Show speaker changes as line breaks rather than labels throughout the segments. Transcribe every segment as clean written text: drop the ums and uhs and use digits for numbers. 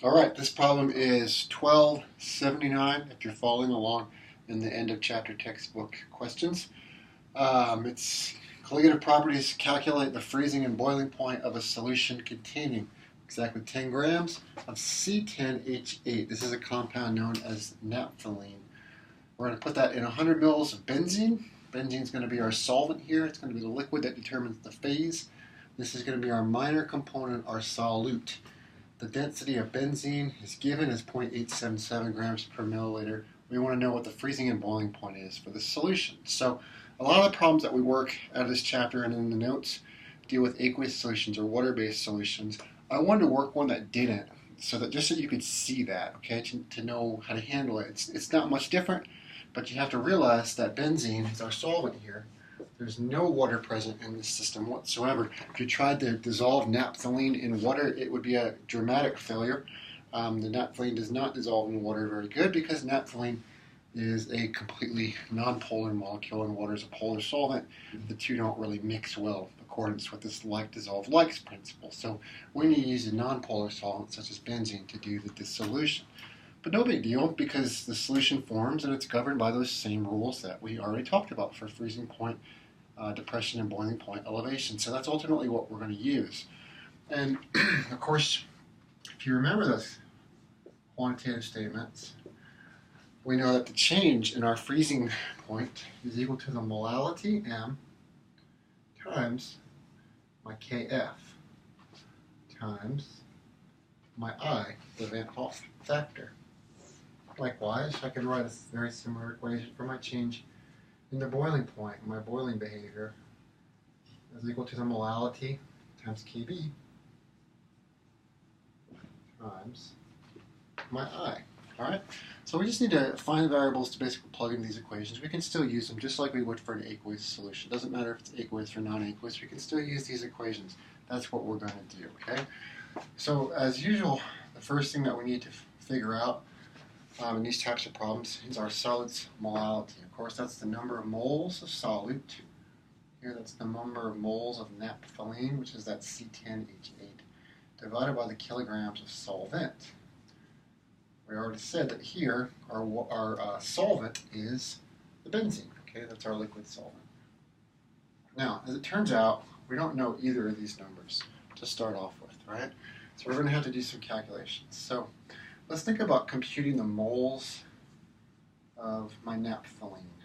All right, this problem is 1279 if you're following along in the end of chapter textbook questions. It's colligative properties calculate the freezing and boiling point of a solution containing exactly 10 grams of C10H8. This is a compound known as naphthalene. We're going to put that in 100 mils of benzene. Benzene is going to be our solvent here. It's going to be the liquid that determines the phase. This is going to be our minor component, our solute. The density of benzene is given as 0.877 grams per milliliter. We want to know what the freezing and boiling point is for the solution. So a lot of the problems that we work out of this chapter and in the notes deal with aqueous solutions or water-based solutions. I wanted to work one that didn't, so you could see that, okay, to know how to handle it. It's not much different, but you have to realize that benzene is our solvent here. There's no water present in this system whatsoever. If you tried to dissolve naphthalene in water, it would be a dramatic failure. The naphthalene does not dissolve in water very good because naphthalene is a completely nonpolar molecule and water is a polar solvent. The two don't really mix well in accordance with this like-dissolve-likes principle. So we need to use a nonpolar solvent such as benzene to do the dissolution. But no big deal because the solution forms and it's governed by those same rules that we already talked about for freezing point, depression, and boiling point elevation. So that's ultimately what we're going to use. And of course, if you remember those quantitative statements, we know that the change in our freezing point is equal to the molality M times my Kf times my I, the Van Hoff factor. Likewise, I can write a very similar equation for my change in the boiling point, my boiling behavior, is equal to the molality times Kb times my I. All right? So we just need to find the variables to basically plug in these equations. We can still use them just like we would for an aqueous solution. It doesn't matter if it's aqueous or non-aqueous. We can still use these equations. That's what we're going to do, okay? So as usual, the first thing that we need to figure out in these types of problems is our solid's molality. Of course, that's the number of moles of solute. Here, that's the number of moles of naphthalene, which is that C10H8, divided by the kilograms of solvent. We already said that here our solvent is the benzene. Okay, that's our liquid solvent. Now, as it turns out, we don't know either of these numbers to start off with, right? So we're going to have to do some calculations. So let's think about computing the moles of my naphthalene,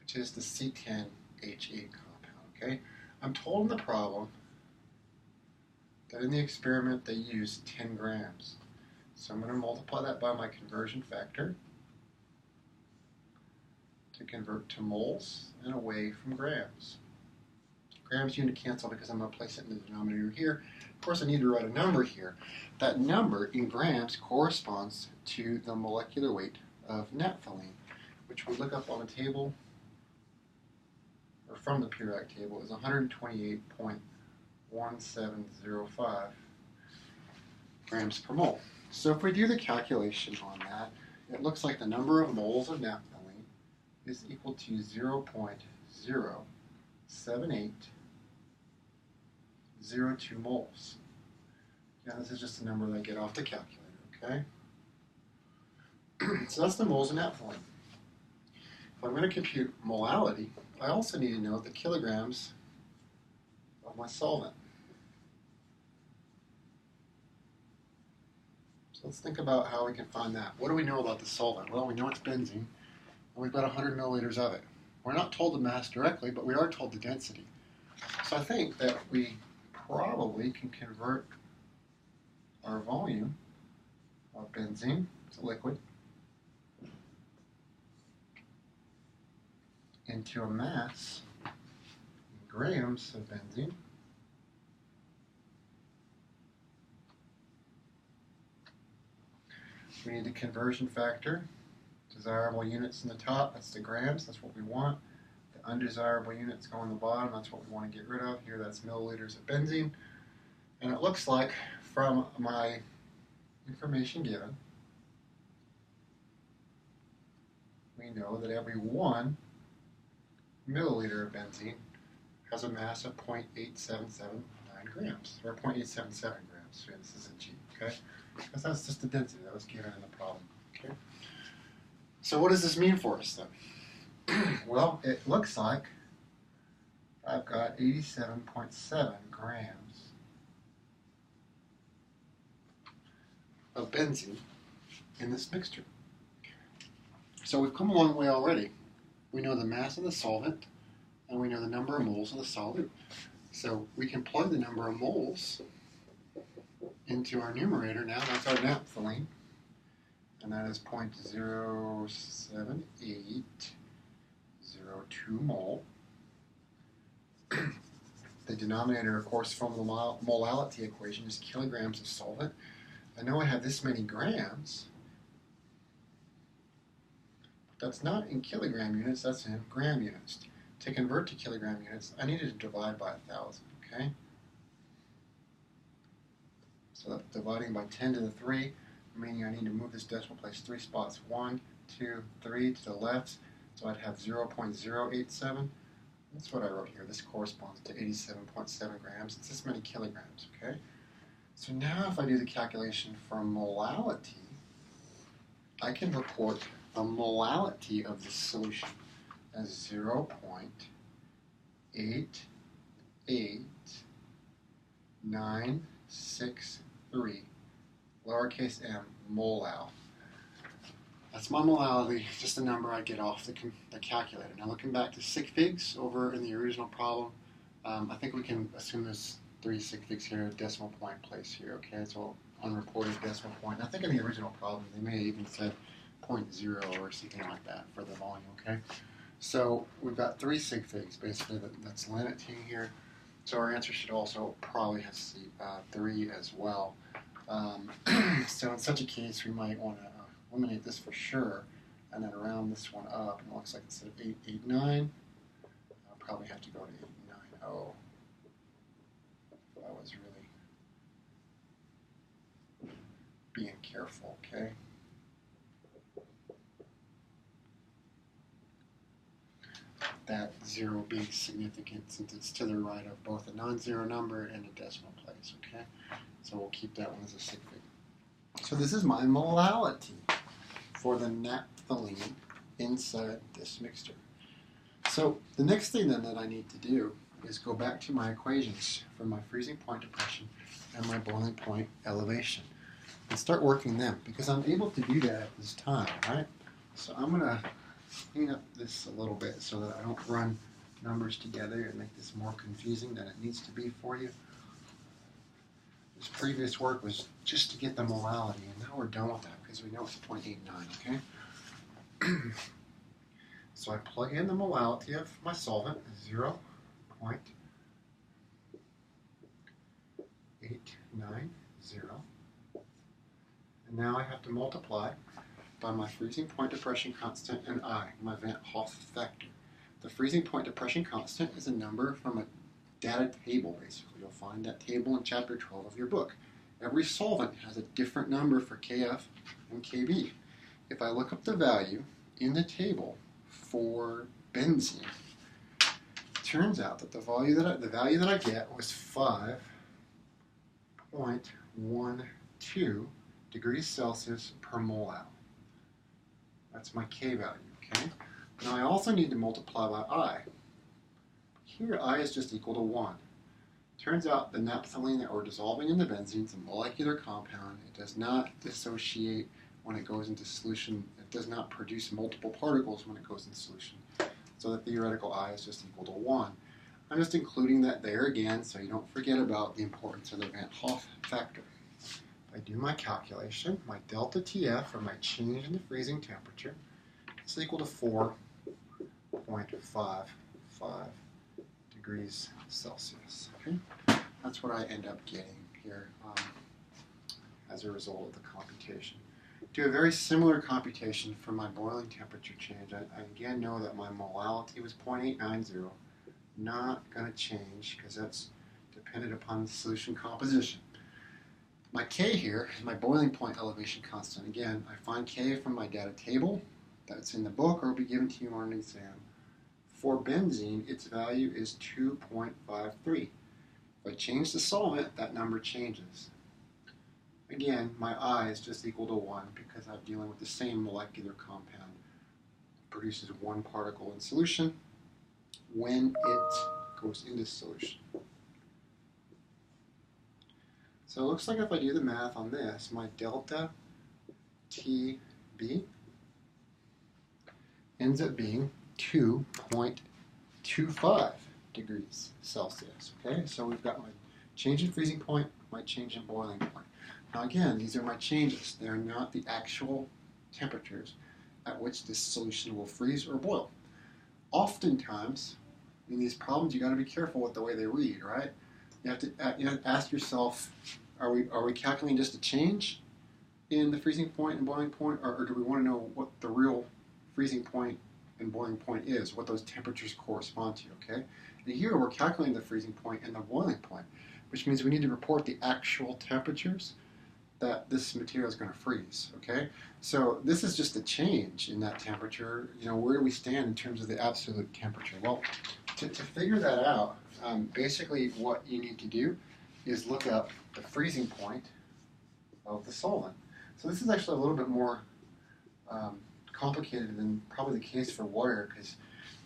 which is the C10H8 compound, okay? I'm told in the problem that in the experiment they used 10 grams. So I'm going to multiply that by my conversion factor to convert to moles and away from grams. Grams unit cancel because I'm going to place it in the denominator here. Of course, I need to write a number here. That number in grams corresponds to the molecular weight of naphthalene, which we look up on the table, or from the periodic table, is 128.1705 grams per mole. So if we do the calculation on that, it looks like the number of moles of naphthalene is equal to 0.07802 moles. Yeah, this is just the number that I get off the calculator, okay? So that's the moles of naphthalene. If I'm going to compute molality, I also need to know the kilograms of my solvent. So let's think about how we can find that. What do we know about the solvent? Well, we know it's benzene, and we've got 100 milliliters of it. We're not told the mass directly, but we are told the density. So I think that we probably can convert our volume of benzene, it's a liquid, into a mass in grams of benzene. We need the conversion factor, desirable units in the top, that's the grams, that's what we want. The undesirable units go on the bottom, that's what we want to get rid of. Here that's milliliters of benzene. And it looks like from my information given, we know that every 1 milliliter of benzene has a mass of 0.8779 grams, or 0.877 grams. So this is a G, okay? because that's just the density that was given in the problem. Okay. So what does this mean for us then? Well, it looks like I've got 87.7 grams of benzene in this mixture. So we've come a long way already. We know the mass of the solvent, and we know the number of moles of the solute. So we can plug the number of moles into our numerator now. That's our naphthalene, and that is 0.07802 mole. The denominator, of course, from the molality equation is kilograms of solvent. I know I have this many grams, but that's not in kilogram units, that's in gram units. To convert to kilogram units, I needed to divide by 1,000, okay? So that's dividing by 10 to the 3, meaning I need to move this decimal place 3 spots, 1, 2, 3 to the left, so I'd have 0.087. That's what I wrote here. This corresponds to 87.7 grams. It's this many kilograms, okay? So now if I do the calculation for molality, I can report the molality of this solution as 0.88963, lowercase m, molal. That's my molality, just a number I get off the calculator. Now looking back to sig figs over in the original problem, I think we can assume there's 3 sig figs here, decimal point place here, okay? So unreported decimal point. I think in the original problem they may have even said 0.0 or something like that for the volume, okay? So we've got 3 sig figs basically that's limiting here. So our answer should also probably have 3 as well. So in such a case we might want to eliminate this for sure, and then round this one up, and it looks like instead of 889, I'll probably have to go to 890 if I was really being careful, okay? That 0 being significant since it's to the right of both a non-zero number and a decimal place, okay? So we'll keep that one as a sig fig. So this is my molality for the naphthalene inside this mixture. So the next thing then that I need to do is go back to my equations for my freezing point depression and my boiling point elevation and start working them, because I'm able to do that at this time, right? So I'm going to clean up this a little bit so that I don't run numbers together and make this more confusing than it needs to be for you. This previous work was just to get the molality, and now we're done with that because we know it's 0.89, okay? So I plug in the molality of my solvent, 0.890, and now I have to multiply by my freezing point depression constant and I, my Van Hoff factor. The freezing point depression constant is a number from a data table, basically. You'll find that table in chapter 12 of your book. Every solvent has a different number for Kf and Kb. If I look up the value in the table for benzene, it turns out that the value that I get was 5.12 degrees Celsius per mole. That's my K value, okay? Now I also need to multiply by I. Here I is just equal to 1. Turns out the naphthalene that we're dissolving in the benzene is a molecular compound. It does not dissociate when it goes into solution. It does not produce multiple particles when it goes into solution. So the theoretical I is just equal to 1. I'm just including that there again so you don't forget about the importance of the Van Hoff factor. If I do my calculation, my delta TF, or my change in the freezing temperature, is equal to 4.55 degrees Celsius. Okay? That's what I end up getting here as a result of the computation. Do a very similar computation for my boiling temperature change. I again know that my molality was 0.890. Not going to change because that's dependent upon the solution composition. My K here is my boiling point elevation constant. Again, I find K from my data table that's in the book or will be given to you on an exam. For benzene, its value is 2.53. If I change the solvent, that number changes. again, my I is just equal to 1 because I'm dealing with the same molecular compound. It produces one particle in solution when it goes into solution. So it looks like if I do the math on this, my delta TB ends up being 2.25 degrees Celsius. Okay, so we've got my change in freezing point, my change in boiling point. Now again, these are my changes. They're not the actual temperatures at which this solution will freeze or boil. Oftentimes, in these problems, you got to be careful with the way they read, right? You have to ask yourself, are we calculating just a change in the freezing point and boiling point, or do we want to know what the real freezing point and boiling point is, what those temperatures correspond to, okay? And here we're calculating the freezing point and the boiling point, which means we need to report the actual temperatures that this material is going to freeze, okay? So this is just a change in that temperature. You know, where do we stand in terms of the absolute temperature? Well, to figure that out, basically what you need to do is look up the freezing point of the solvent. So this is actually a little bit more complicated than probably the case for water, because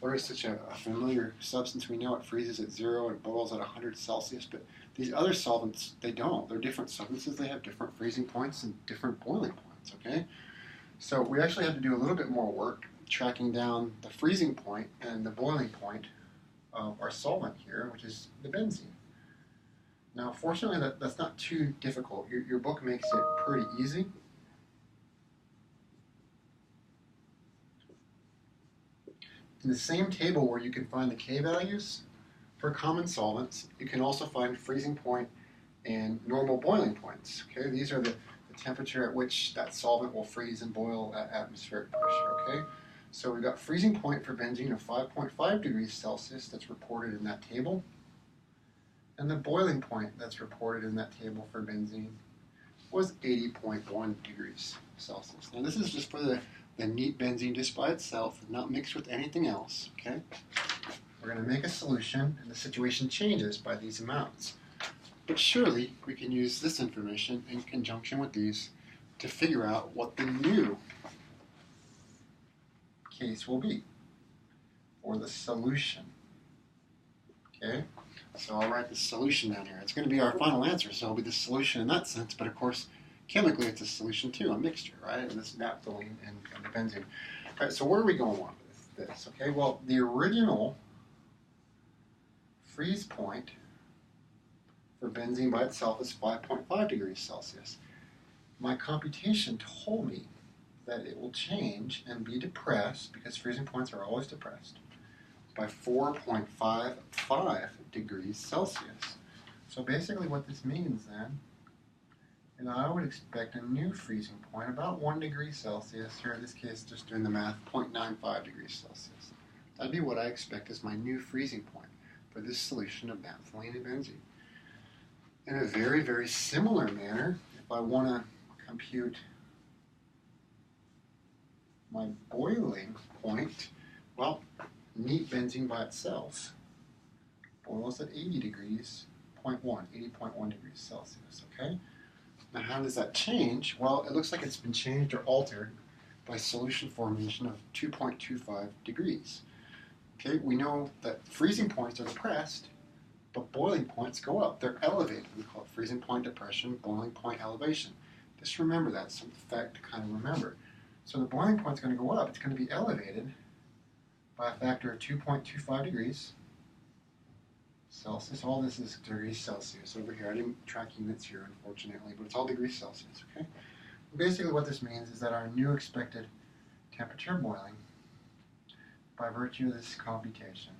water is such a familiar substance. We know it freezes at 0 and boils at 100 Celsius, but these other solvents, they don't. They're different substances. They have different freezing points and different boiling points, okay? So we actually have to do a little bit more work tracking down the freezing point and the boiling point of our solvent here, which is the benzene. Now, fortunately, that's not too difficult. Your book makes it pretty easy. In the same table where you can find the K values for common solvents, you can also find freezing point and normal boiling points. Okay, these are the temperature at which that solvent will freeze and boil at atmospheric pressure. Okay, so we've got freezing point for benzene of 5.5 degrees Celsius that's reported in that table, and the boiling point that's reported in that table for benzene was 80.1 degrees Celsius. Now this is just for the neat benzene just by itself, not mixed with anything else, okay? We're going to make a solution, and the situation changes by these amounts. But surely we can use this information in conjunction with these to figure out what the new case will be, or the solution. Okay? So I'll write the solution down here. It's going to be our final answer, so it'll be the solution in that sense, but of course, chemically, it's a solution too, a mixture, right? And this naphthalene and the benzene. All right, so where are we going with this? Okay, well, the original freeze point for benzene by itself is 5.5 degrees Celsius. My computation told me that it will change and be depressed, because freezing points are always depressed, by 4.55 degrees Celsius. So basically what this means then, and I would expect a new freezing point about 1 degree Celsius, here in this case just doing the math, 0.95 degrees Celsius. That'd be what I expect as my new freezing point for this solution of naphthalene and benzene. In a very, very similar manner, if I want to compute my boiling point, well, neat benzene by itself boils at 80 degrees, 80.1 degrees Celsius, okay? Now, how does that change? Well, it looks like it's been changed or altered by solution formation of 2.25 degrees. Okay, we know that freezing points are depressed, but boiling points go up. They're elevated. We call it freezing point depression, boiling point elevation. Just remember that. Some fact to kind of remember. So the boiling point is going to go up. It's going to be elevated by a factor of 2.25 degrees Celsius. All this is degrees Celsius over here. I didn't track units here, unfortunately, but it's all degrees Celsius, okay? Basically what this means is that our new expected temperature boiling, by virtue of this computation,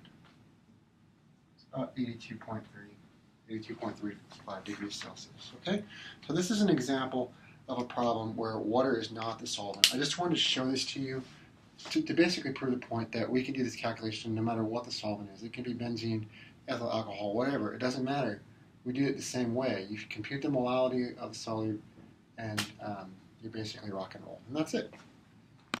is about 82.35 degrees Celsius, okay? So this is an example of a problem where water is not the solvent. I just wanted to show this to you to basically prove the point that we can do this calculation no matter what the solvent is. It can be benzene, ethyl alcohol, whatever. It doesn't matter. We do it the same way. You compute the molality of the solute, and you basically rock and roll. And that's it.